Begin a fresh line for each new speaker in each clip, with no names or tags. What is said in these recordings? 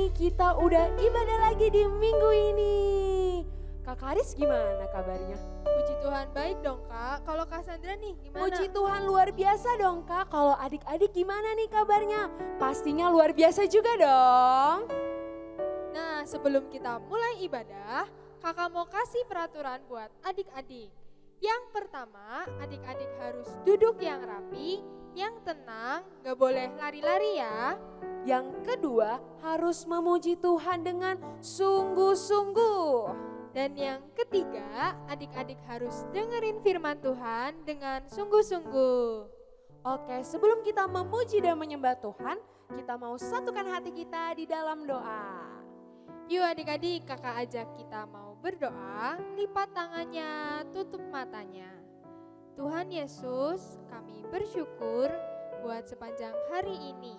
nih, kita udah ibadah lagi di minggu ini. Kak Karis gimana kabarnya?
Puji Tuhan baik dong Kak. Kalau Kak Sandra nih gimana?
Puji Tuhan luar biasa dong Kak. Kalau adik-adik gimana nih kabarnya? Pastinya luar biasa juga dong.
Nah, sebelum kita mulai ibadah, Kakak mau kasih peraturan buat adik-adik. Yang pertama, adik-adik harus duduk yang rapi, yang tenang, gak boleh lari-lari ya.
Yang kedua, harus memuji Tuhan dengan sungguh-sungguh.
Dan yang ketiga, adik-adik harus dengerin firman Tuhan dengan sungguh-sungguh.
Oke, sebelum kita memuji dan menyembah Tuhan, kita mau satukan hati kita di dalam doa.
Yuk adik-adik, kakak ajak kita mau berdoa, lipat tangannya, tutup matanya. Tuhan Yesus, kami bersyukur buat sepanjang hari ini.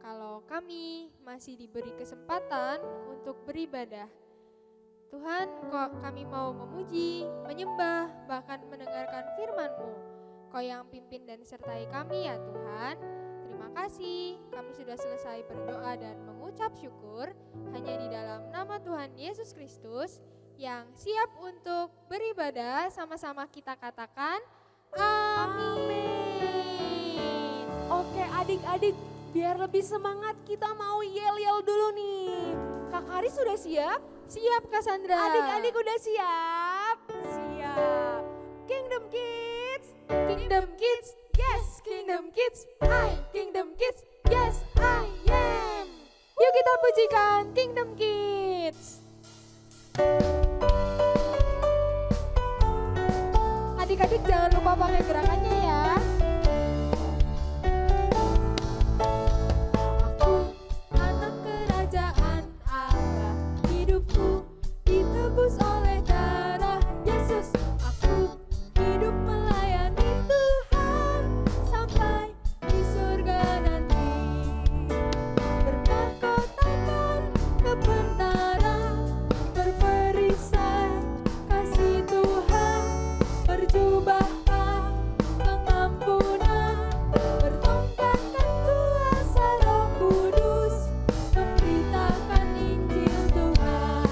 Kalau kami masih diberi kesempatan untuk beribadah. Tuhan, kok kami mau memuji, menyembah, bahkan mendengarkan firman-Mu. Kau yang pimpin dan sertai kami ya Tuhan. Terima kasih, kami sudah selesai berdoa dan mengucap syukur hanya di dalam nama Tuhan Yesus Kristus yang siap untuk beribadah. Sama-sama kita katakan, amin.
Oke adik-adik, biar lebih semangat kita mau yel-yel dulu nih. Kak Karis sudah siap?
Siap Kak Sandra.
Adik-adik udah siap? Siap. Kingdom Kids.
Kingdom Kids, yes Kingdom Kids, I Kingdom Kids, yes I am. Yuk kita pujikan Kingdom Kids. Adik-adik jangan lupa pakai gerakannya ya. Aku anak kerajaan Allah, hidupku ditebus oleh darah Yesus. Aku hidup melayani Tuhan sampai di surga nanti. Bermahkotakan kebenaran, berperisai kasih Tuhan, berjubahkan pengampunan, bertongkatkan kuasa Roh Kudus, memberitakan Injil Tuhan.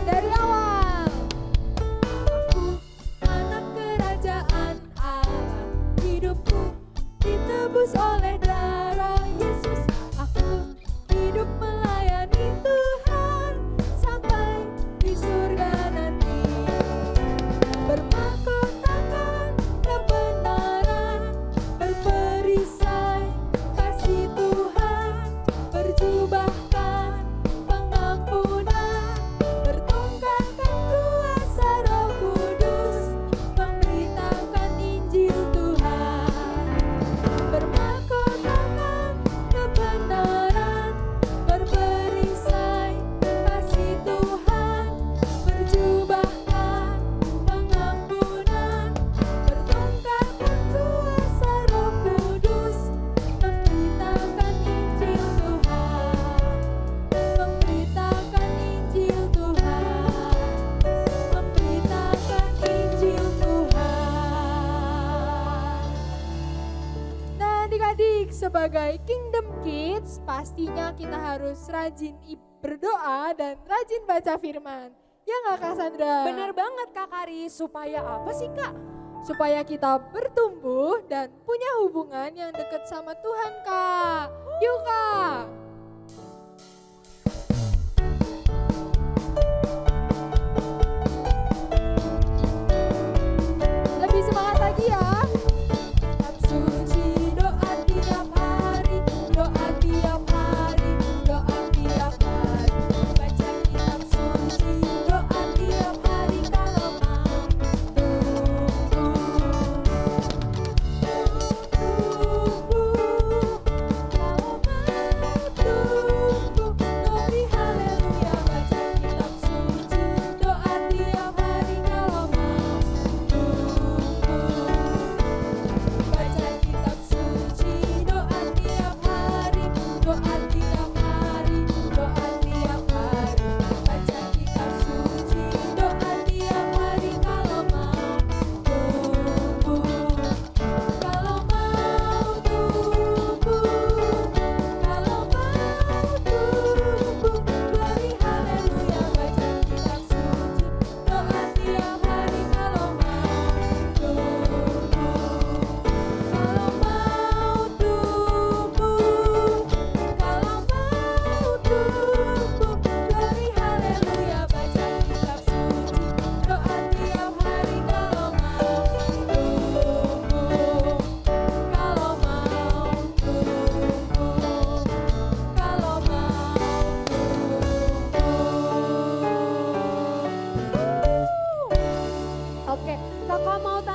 Dari awal. Aku anak kerajaan Allah, hidupku ditebus oleh darah Yesus. Aku hidup melayani Tuhan sampai di surga nanti. Bermahkotakan kebenaran, berperisai kasih Tuhan, berjubahkan pengampunan, bertongkatkan kuasa Roh Kudus, memberitakan Injil Tuhan. Bermahkotakan kebenaran, berperisai kasih Tuhan, berjubahkan pengampunan, bertongkatkan kuasa Roh Kudus, memberitakan Injil Tuhan, memberitakan Injil Tuhan, memberitakan Injil Tuhan. Nah adik-adik, sebagai Kingdom Kids pastinya kita harus rajin berdoa dan rajin baca firman. Ya nggak Kak Sandra?
Bener banget Kak Karis, supaya apa sih Kak?
Supaya kita bertumbuh dan punya hubungan yang dekat sama Tuhan Kak. Yuk Kak. Lebih semangat lagi ya. Kitab suci, doa tiap hari, doa tiap hari, doa tiap hari. Baca kitab suci, doa tiap hari kalau mau tumbuh. Tumbuh, kalau mau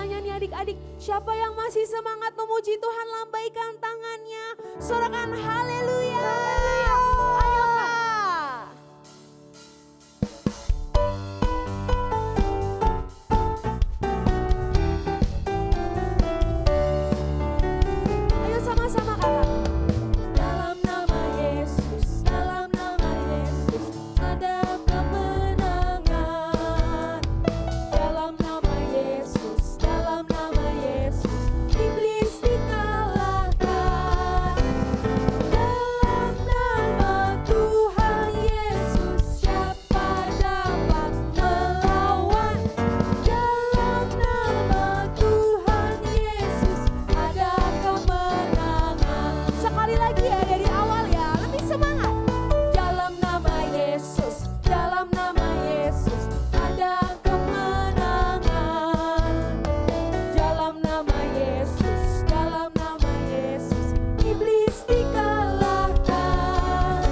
tanya nih adik-adik, siapa yang masih semangat memuji Tuhan, lambaikan tangannya. Sorakan haleluya. Ayo Kak. Ayo sama-sama katakan. Dalam nama Yesus, dalam nama Yesus, ada kemenangan. Dalam nama Yesus, iblis dikalahkan. Dalam nama Tuhan Yesus, siapa dapat melawan? Dalam nama Tuhan Yesus, ada kemenangan. Sekali lagi ya dari awal ya, lebih semangat. Dalam nama Yesus, ada kemenangan. Dalam nama Yesus, iblis dikalahkan.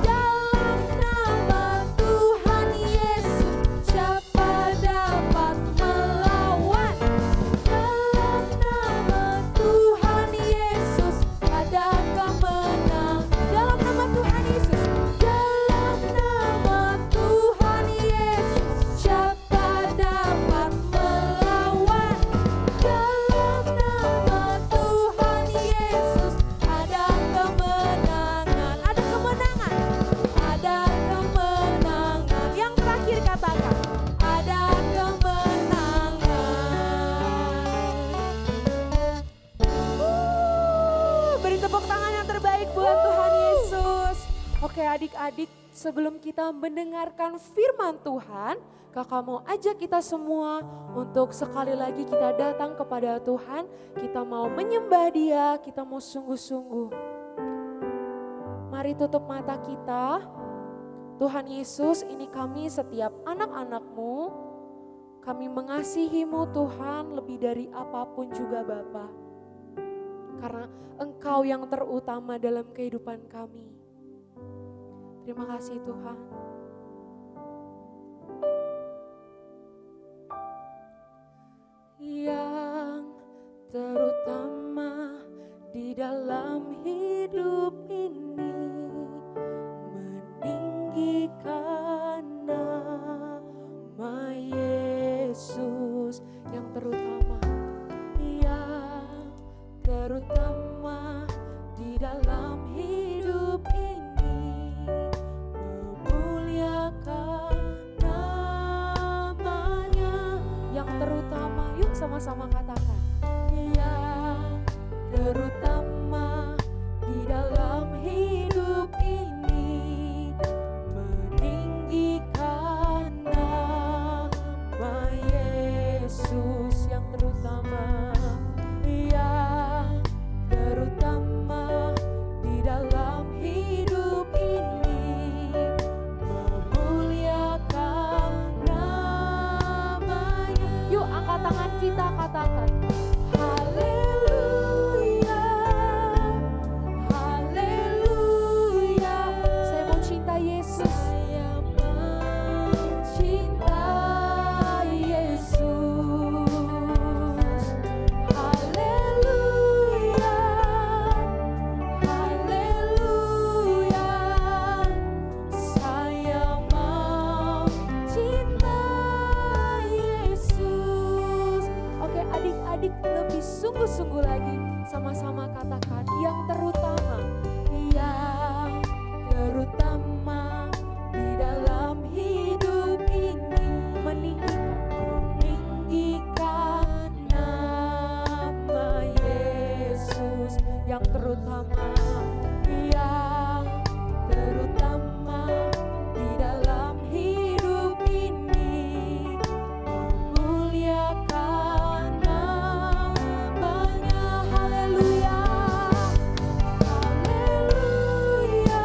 Dalam nama Tuhan Yesus, siapa dapat melawan? Dalam nama Tuhan Yesus, ada kemenangan. Dalam nama Tuhan Yesus, siapa dapat melawan? Dalam nama Tuhan Yesus, ada kemenangan. Ada kemenangan. Ada kemenangan. Yang terakhir katakan, ada kemenangan. Beri tepuk tangan yang terbaik buat Tuhan Yesus. Oke adik-adik, sebelum kita mendengarkan firman Tuhan, Kakak mau ajak kita semua untuk sekali lagi kita datang kepada Tuhan. Kita mau menyembah Dia, kita mau sungguh-sungguh. Mari tutup mata kita. Tuhan Yesus, ini kami setiap anak-anak-Mu. Kami mengasihi-Mu Tuhan lebih dari apapun juga Bapa. Karena Engkau yang terutama dalam kehidupan kami. Terima kasih Tuhan. Yang terutama di dalam hidup ini, meninggikan nama Yesus. Yang terutama di dalam hidup ini, memuliakan namanya. Yang terutama, yuk sama-sama katakan. Yang terutama di dalam hidup ini, meninggikan nama Yesus. Yang terutama di dalam hidup ini, memuliakan namanya. Yuk angkat tangan kita, katakan haleluya, haleluya. Saya mau cinta Yesus, saya mencinta Yesus. Haleluya, haleluya. Saya mau cinta Yesus. Oke adik-adik, lebih sungguh-sungguh lagi. Sama-sama katakan yang terutama. Yang terutama di dalam hidup ini, meninggikan nama Yesus. Yang terutama di dalam hidup ini, memuliakan namanya. Haleluya, haleluya,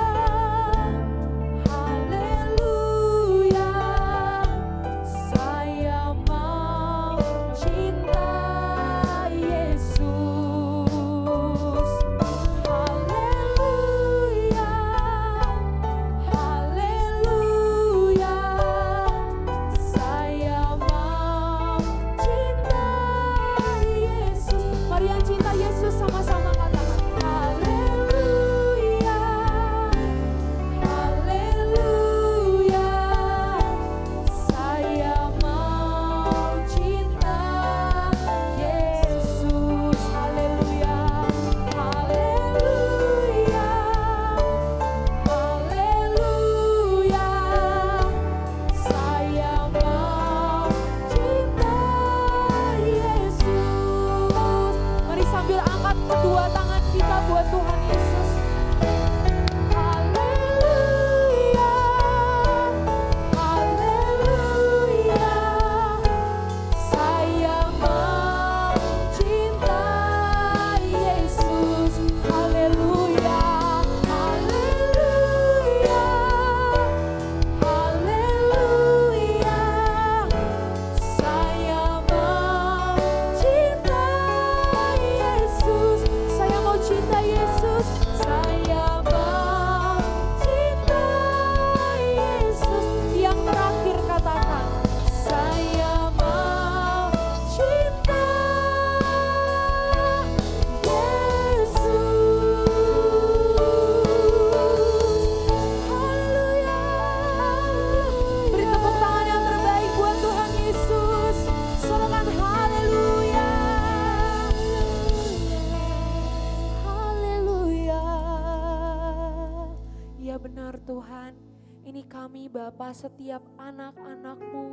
Tuhan. Ini kami Bapa, setiap anak-anak-Mu.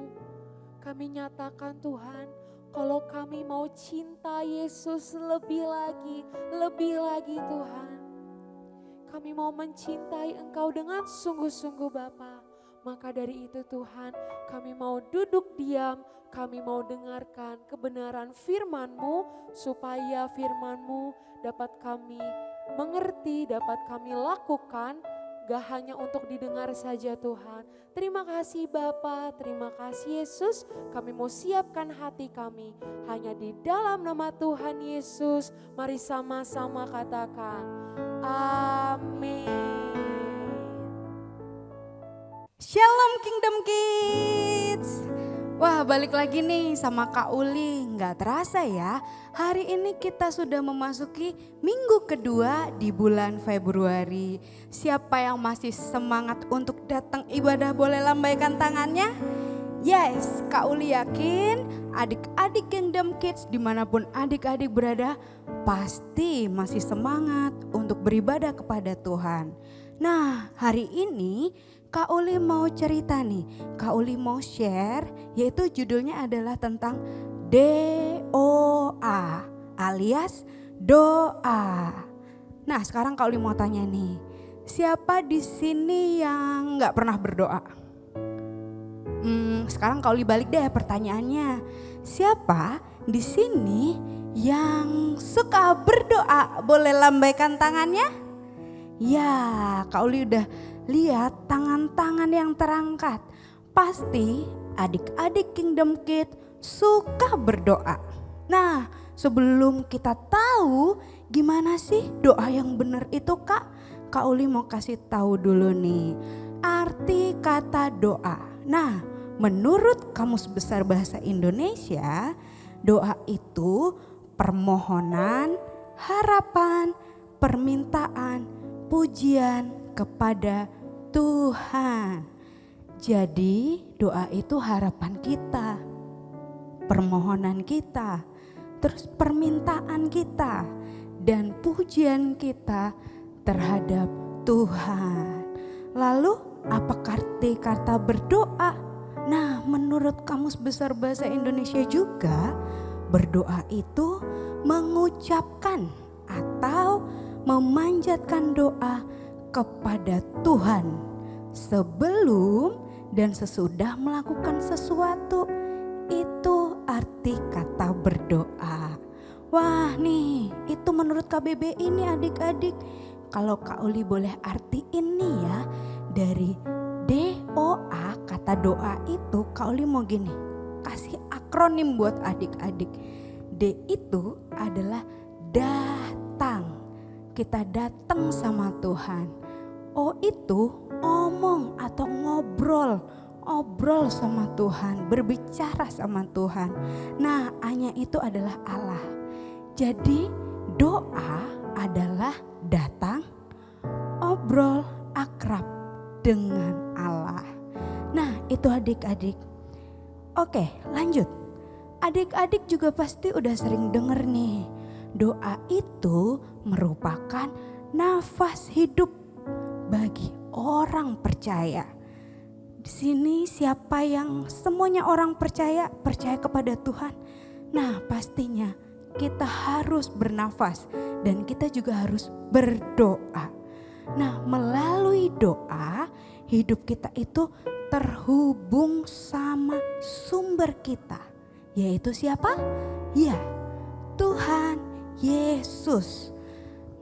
Kami nyatakan Tuhan, kalau kami mau cinta Yesus lebih lagi Tuhan. Kami mau mencintai Engkau dengan sungguh-sungguh Bapa. Maka dari itu Tuhan, kami mau duduk diam, kami mau dengarkan kebenaran firman-Mu, supaya firman-Mu dapat kami mengerti, dapat kami lakukan, gak hanya untuk didengar saja Tuhan. Terima kasih Bapa, terima kasih Yesus, kami mau siapkan hati kami hanya di dalam nama Tuhan Yesus. Mari sama-sama katakan, amin.
Shalom Kingdom Kids. Wah, balik lagi nih sama Kak Uli. Nggak terasa ya, hari ini kita sudah memasuki minggu kedua di bulan Februari. Siapa yang masih semangat untuk datang ibadah boleh lambaikan tangannya? Yes, Kak Uli yakin adik-adik Kingdom Kids dimanapun adik-adik berada pasti masih semangat untuk beribadah kepada Tuhan. Nah, hari ini Kak Uli mau cerita nih, Kak Uli mau share, yaitu judulnya adalah tentang DOA alias doa. Nah, sekarang Kak Uli mau tanya nih, siapa di sini yang nggak pernah berdoa? Sekarang Kak Uli balik deh pertanyaannya, siapa di sini yang suka berdoa? Boleh lambaikan tangannya? Ya, Kak Uli udah lihat tangan-tangan yang terangkat. Pasti adik-adik Kingdom Kids suka berdoa. Nah, sebelum kita tahu gimana sih doa yang benar itu Kak Uli mau kasih tahu dulu nih arti kata doa. Nah, menurut Kamus Besar Bahasa Indonesia, doa itu permohonan, harapan, permintaan, pujian kepada Tuhan. Jadi doa itu harapan kita, permohonan kita, terus permintaan kita, dan pujian kita terhadap Tuhan. Lalu apa arti kata berdoa? Nah, menurut Kamus Besar Bahasa Indonesia juga, berdoa itu mengucapkan atau memanjatkan doa kepada Tuhan sebelum dan sesudah melakukan sesuatu. Itu arti kata berdoa. Wah nih, itu menurut KBBI ini adik-adik. Kalau Kak Uli boleh artiin nih ya, dari DOA, kata doa itu Kak Uli mau gini, kasih akronim buat adik-adik. D itu adalah datang. Kita datang sama Tuhan. O itu omong atau ngobrol sama Tuhan, berbicara sama Tuhan. Nah, A-nya itu adalah Allah. Jadi doa adalah datang, obrol, akrab dengan Allah. Nah, itu adik-adik. Oke, lanjut. Adik-adik juga pasti udah sering denger nih, doa itu merupakan nafas hidup bagi orang percaya. Di sini siapa yang semuanya orang percaya kepada Tuhan? Nah, pastinya kita harus bernafas dan kita juga harus berdoa. Nah, melalui doa hidup kita itu terhubung sama sumber kita, yaitu siapa? Ya, Tuhan Yesus.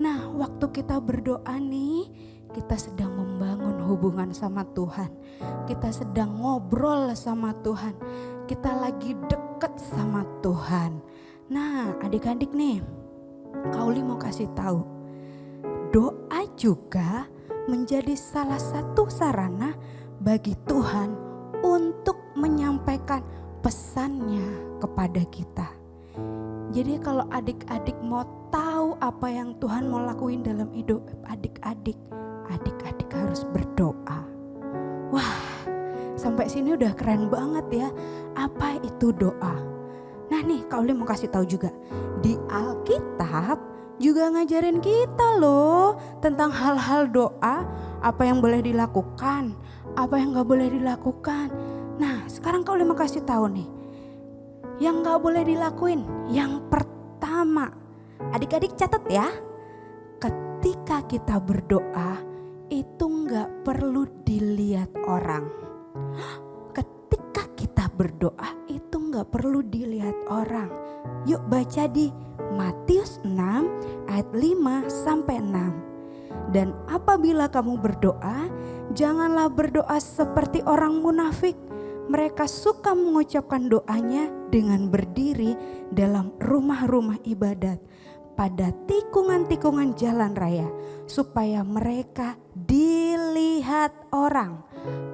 Nah, waktu kita berdoa nih, kita sedang membangun hubungan sama Tuhan. Kita sedang ngobrol sama Tuhan. Kita lagi deket sama Tuhan. Nah, adik-adik nih, Kak Uli mau kasih tahu, doa juga menjadi salah satu sarana bagi Tuhan untuk menyampaikan pesannya kepada kita. Jadi kalau adik-adik mau tahu apa yang Tuhan mau lakuin dalam hidup adik-adik harus berdoa. Wah, sampai sini udah keren banget ya. Apa itu doa? Nah nih, Kak Uli mau kasih tahu juga. Di Alkitab juga ngajarin kita loh tentang hal-hal doa. apa yang boleh dilakukan, apa yang gak boleh dilakukan. Nah sekarang Kak Uli mau kasih tahu nih, yang gak boleh dilakuin. Yang pertama, adik-adik catat ya, ketika kita berdoa itu gak perlu dilihat orang. Ketika kita berdoa itu gak perlu dilihat orang. Yuk baca di Matius 6 ayat 5 sampai 6. Dan apabila kamu berdoa, janganlah berdoa seperti orang munafik. Mereka suka mengucapkan doanya dengan berdiri dalam rumah-rumah ibadat pada tikungan-tikungan jalan raya, supaya mereka dilihat orang.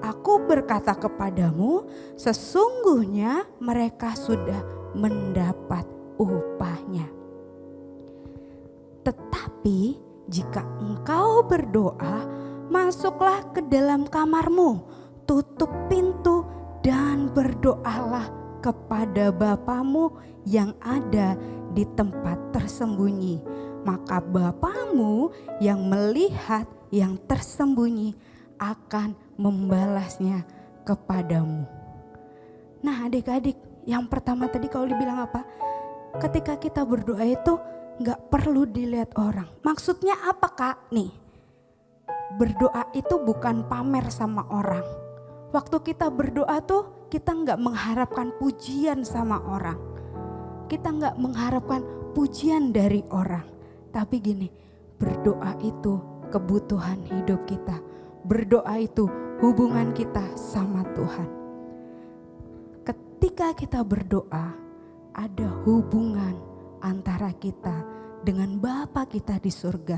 Aku berkata kepadamu, sesungguhnya mereka sudah mendapat upahnya. Tetapi jika engkau berdoa, masuklah ke dalam kamarmu, tutup pintu dan berdoalah kepada Bapamu yang ada di tempat tersembunyi. Maka Bapamu yang melihat yang tersembunyi akan membalasnya kepadamu. Nah adik-adik, yang pertama tadi Kak Uli bilang apa? Ketika kita berdoa itu gak perlu dilihat orang. Maksudnya apa Kak? Nih, berdoa itu bukan pamer sama orang. Waktu kita berdoa tuh kita gak mengharapkan pujian sama orang. Kita gak mengharapkan pujian dari orang. Tapi gini, berdoa itu kebutuhan hidup kita. Berdoa itu hubungan kita sama Tuhan. Ketika kita berdoa, ada hubungan antara kita dengan Bapa kita di surga.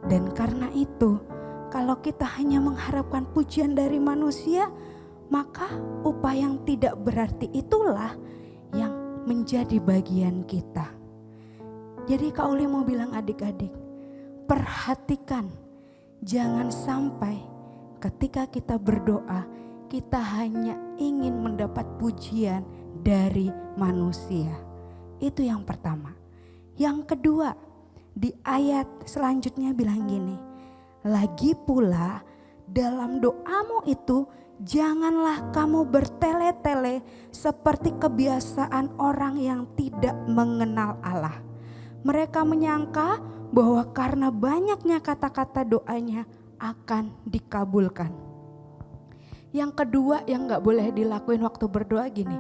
Dan karena itu, kalau kita hanya mengharapkan pujian dari manusia, maka upah yang tidak berarti itulah yang menjadi bagian kita. Jadi Kak Uli mau bilang adik-adik, perhatikan, jangan sampai ketika kita berdoa, kita hanya ingin mendapat pujian dari manusia. Itu yang pertama. Yang kedua, di ayat selanjutnya bilang gini, lagi pula dalam doamu itu janganlah kamu bertele-tele seperti kebiasaan orang yang tidak mengenal Allah. Mereka menyangka bahwa karena banyaknya kata-kata doanya akan dikabulkan. Yang kedua yang gak boleh dilakuin waktu berdoa gini,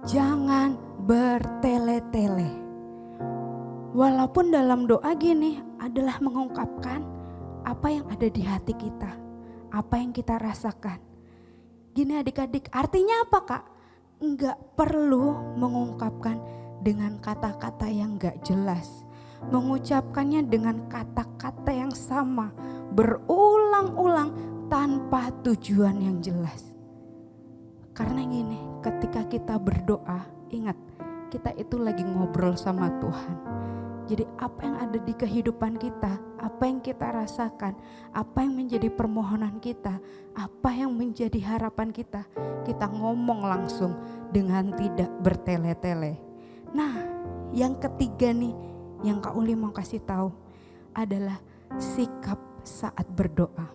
jangan bertele-tele. Walaupun dalam doa gini adalah mengungkapkan apa yang ada di hati kita, apa yang kita rasakan. Gini adik-adik, artinya apa Kak? Enggak perlu mengungkapkan dengan kata-kata yang gak jelas. Mengucapkannya dengan kata-kata yang sama, berulang-ulang tanpa tujuan yang jelas. Karena gini, ketika kita berdoa, ingat kita itu lagi ngobrol sama Tuhan. Jadi apa yang ada di kehidupan kita, apa yang kita rasakan, apa yang menjadi permohonan kita, apa yang menjadi harapan kita ngomong langsung dengan tidak bertele-tele. Nah, yang ketiga nih yang Kak Uli mau kasih tahu adalah sikap saat berdoa.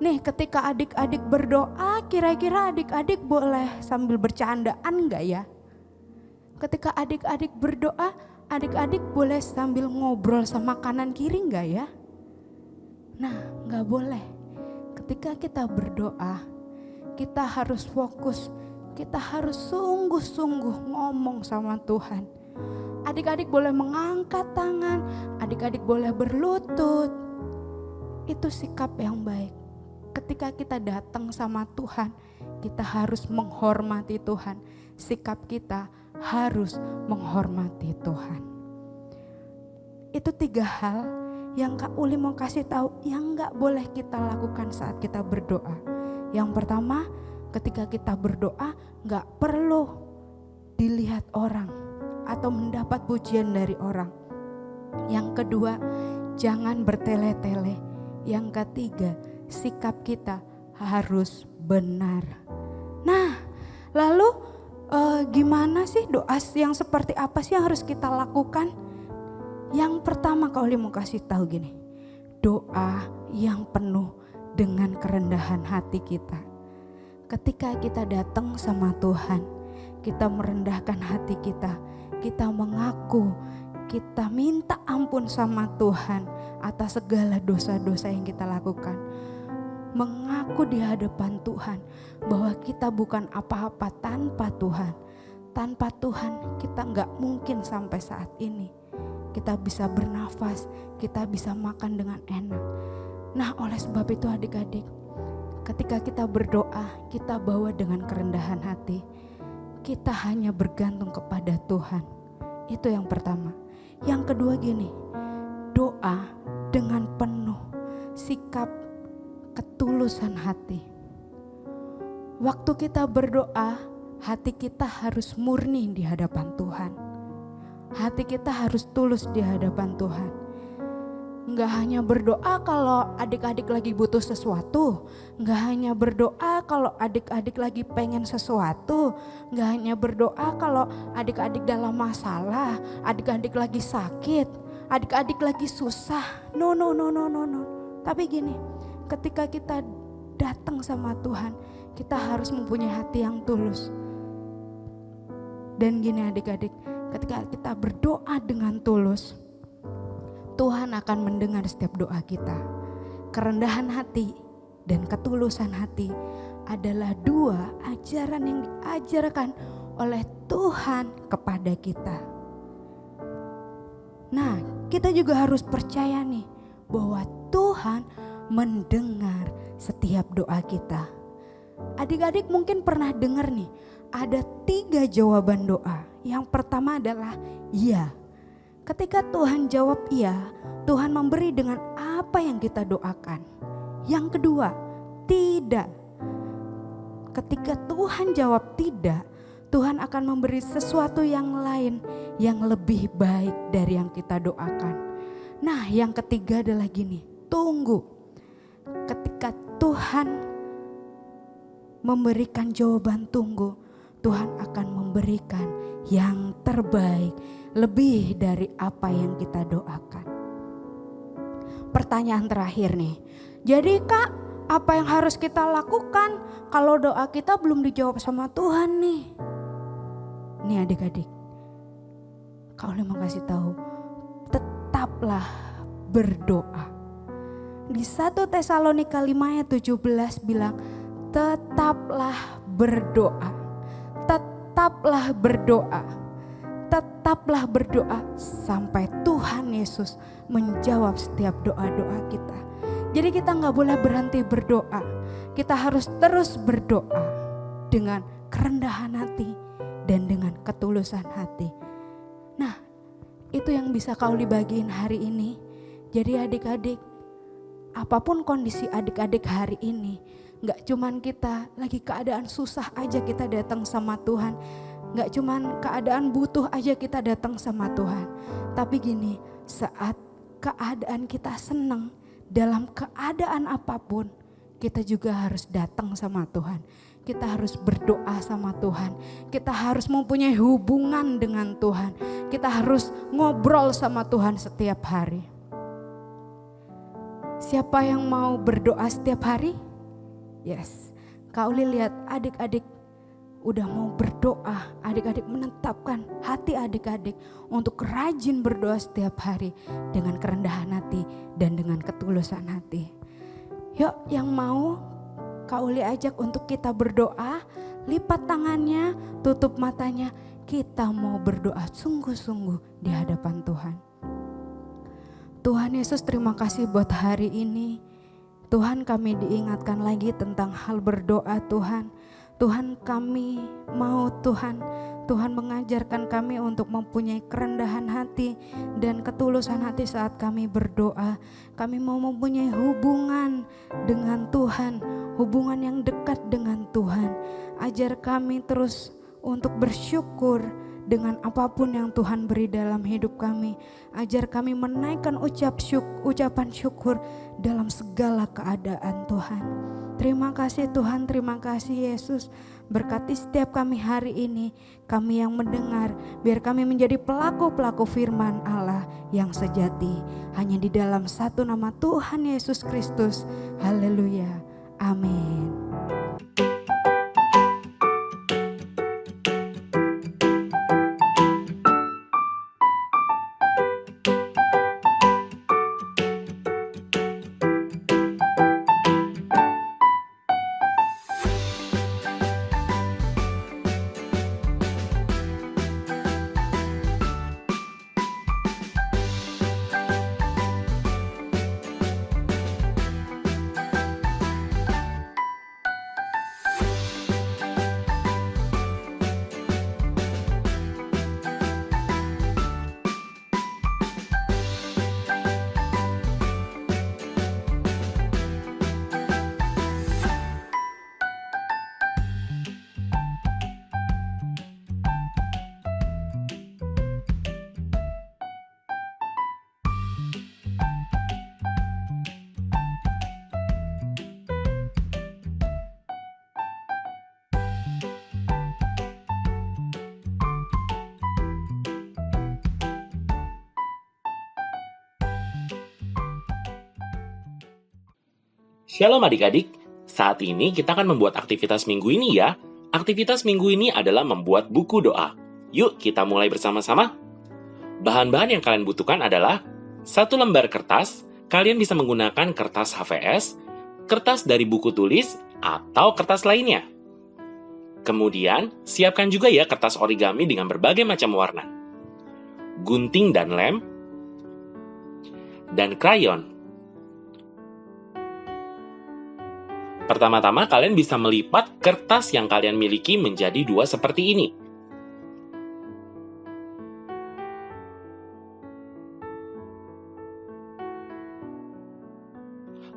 Nih, ketika adik-adik berdoa, kira-kira adik-adik boleh sambil bercandaan enggak ya? Ketika adik-adik berdoa, adik-adik boleh sambil ngobrol sama kanan kiri enggak ya? Nah, enggak boleh. Ketika kita berdoa, kita harus fokus, kita harus sungguh-sungguh ngomong sama Tuhan. Adik-adik boleh mengangkat tangan, adik-adik boleh berlutut. Itu sikap yang baik. Ketika kita datang sama Tuhan, kita harus menghormati Tuhan. Sikap kita harus menghormati Tuhan. Itu 3 hal yang Kak Uli mau kasih tahu yang gak boleh kita lakukan saat kita berdoa. Yang pertama, ketika kita berdoa gak perlu dilihat orang atau mendapat pujian dari orang. Yang kedua, jangan bertele-tele. Yang ketiga, sikap kita harus benar. Nah, lalu gimana sih doa yang seperti apa sih yang harus kita lakukan? Yang pertama Kak Uli mau kasih tahu gini, doa yang penuh dengan kerendahan hati kita. Ketika kita datang sama Tuhan, kita merendahkan hati kita mengaku, kita minta ampun sama Tuhan atas segala dosa-dosa yang kita lakukan. Mengaku di hadapan Tuhan bahwa kita bukan apa-apa tanpa Tuhan. Tanpa Tuhan kita gak mungkin sampai saat ini. Kita bisa bernafas, kita bisa makan dengan enak. Nah, oleh sebab itu adik-adik, ketika kita berdoa, kita bawa dengan kerendahan hati. Kita hanya bergantung kepada Tuhan. Itu yang pertama. Yang kedua gini, doa dengan penuh sikap ketulusan hati. Waktu kita berdoa, hati kita harus murni di hadapan Tuhan. Hati kita harus tulus di hadapan Tuhan. Enggak hanya berdoa kalau adik-adik lagi butuh sesuatu. Enggak hanya berdoa kalau adik-adik lagi pengen sesuatu. Enggak hanya berdoa kalau adik-adik dalam masalah. Adik-adik lagi sakit. Adik-adik lagi susah. No. Tapi gini, ketika kita datang sama Tuhan, kita harus mempunyai hati yang tulus. Dan gini adik-adik, ketika kita berdoa dengan tulus, Tuhan akan mendengar setiap doa kita. Kerendahan hati dan ketulusan hati adalah dua ajaran yang diajarkan oleh Tuhan kepada kita. Nah, kita juga harus percaya nih bahwa Tuhan mendengar setiap doa kita. Adik-adik mungkin pernah dengar nih, ada 3 jawaban doa. Yang pertama adalah iya. Ketika Tuhan jawab iya, Tuhan memberi dengan apa yang kita doakan. Yang kedua, tidak. Ketika Tuhan jawab tidak, Tuhan akan memberi sesuatu yang lain yang lebih baik dari yang kita doakan. Nah, yang ketiga adalah gini, tunggu. Ketika Tuhan memberikan jawaban tunggu, Tuhan akan memberikan yang terbaik, lebih dari apa yang kita doakan. Pertanyaan terakhir nih, jadi Kak, apa yang harus kita lakukan kalau doa kita belum dijawab sama Tuhan nih? Nih adik-adik, Kak Uli mau kasih tahu, tetaplah berdoa. Di 1 Tesalonika 5 ayat 17 bilang, tetaplah berdoa. Tetaplah berdoa. Tetaplah berdoa sampai Tuhan Yesus menjawab setiap doa-doa kita. Jadi kita gak boleh berhenti berdoa. Kita harus terus berdoa dengan kerendahan hati dan dengan ketulusan hati. Nah, itu yang bisa kau dibagiin hari ini. Jadi adik-adik, apapun kondisi adik-adik hari ini, gak cuman kita lagi keadaan susah aja kita datang sama Tuhan. Gak cuman keadaan butuh aja kita datang sama Tuhan. Tapi gini, saat keadaan kita senang, dalam keadaan apapun, kita juga harus datang sama Tuhan. Kita harus berdoa sama Tuhan. Kita harus mempunyai hubungan dengan Tuhan. Kita harus ngobrol sama Tuhan setiap hari. Siapa yang mau berdoa setiap hari? Yes, Kak Uli lihat adik-adik udah mau berdoa, adik-adik menetapkan hati adik-adik untuk rajin berdoa setiap hari dengan kerendahan hati dan dengan ketulusan hati. Yuk yang mau Kak Uli ajak untuk kita berdoa, lipat tangannya, tutup matanya, kita mau berdoa sungguh-sungguh di hadapan Tuhan. Tuhan Yesus, terima kasih buat hari ini. Tuhan, kami diingatkan lagi tentang hal berdoa Tuhan. Tuhan, kami mau Tuhan mengajarkan kami untuk mempunyai kerendahan hati dan ketulusan hati saat kami berdoa. Kami mau mempunyai hubungan dengan Tuhan, hubungan yang dekat dengan Tuhan. Ajar kami terus untuk bersyukur dengan apapun yang Tuhan beri dalam hidup kami. Ajar kami menaikkan ucapan syukur dalam segala keadaan Tuhan. Terima kasih Tuhan, terima kasih Yesus. Berkati setiap kami hari ini, kami yang mendengar, biar kami menjadi pelaku-pelaku firman Allah yang sejati. Hanya di dalam satu nama Tuhan Yesus Kristus. Haleluya. Amin.
Shalom adik-adik, saat ini kita akan membuat aktivitas minggu ini ya. Aktivitas minggu ini adalah membuat buku doa. Yuk kita mulai bersama-sama. Bahan-bahan yang kalian butuhkan adalah 1 lembar kertas, kalian bisa menggunakan kertas HVS, kertas dari buku tulis, atau kertas lainnya. Kemudian, siapkan juga ya kertas origami dengan berbagai macam warna. Gunting dan lem, dan krayon. Pertama-tama kalian bisa melipat kertas yang kalian miliki menjadi 2 seperti ini.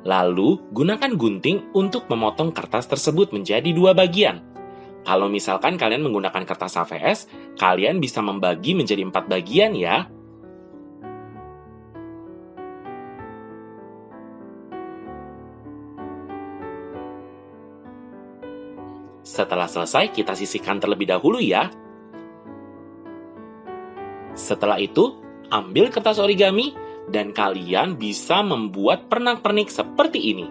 Lalu, gunakan gunting untuk memotong kertas tersebut menjadi 2 bagian. Kalau misalkan kalian menggunakan kertas HVS, kalian bisa membagi menjadi 4 bagian ya. Setelah selesai, kita sisihkan terlebih dahulu ya. Setelah itu, ambil kertas origami dan kalian bisa membuat pernak-pernik seperti ini.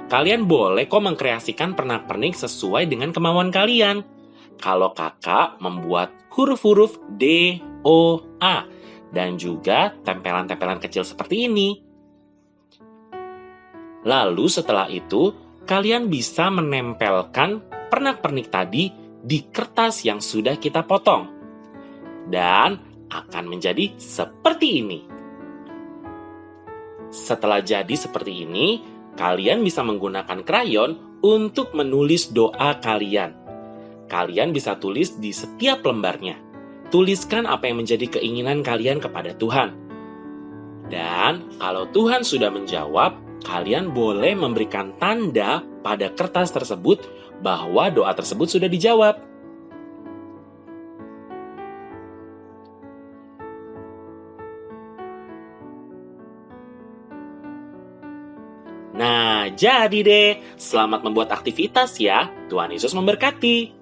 Kalian boleh kok mengkreasikan pernak-pernik sesuai dengan kemauan kalian. Kalau kakak membuat huruf-huruf D, O, A, dan juga tempelan-tempelan kecil seperti ini. Lalu setelah itu, kalian bisa menempelkan pernak-pernik tadi di kertas yang sudah kita potong. Dan akan menjadi seperti ini. Setelah jadi seperti ini, kalian bisa menggunakan krayon untuk menulis doa kalian. Kalian bisa tulis di setiap lembarnya. Tuliskan apa yang menjadi keinginan kalian kepada Tuhan. Dan kalau Tuhan sudah menjawab, kalian boleh memberikan tanda pada kertas tersebut bahwa doa tersebut sudah dijawab. Nah, jadi deh. Selamat membuat aktivitas ya. Tuhan Yesus memberkati.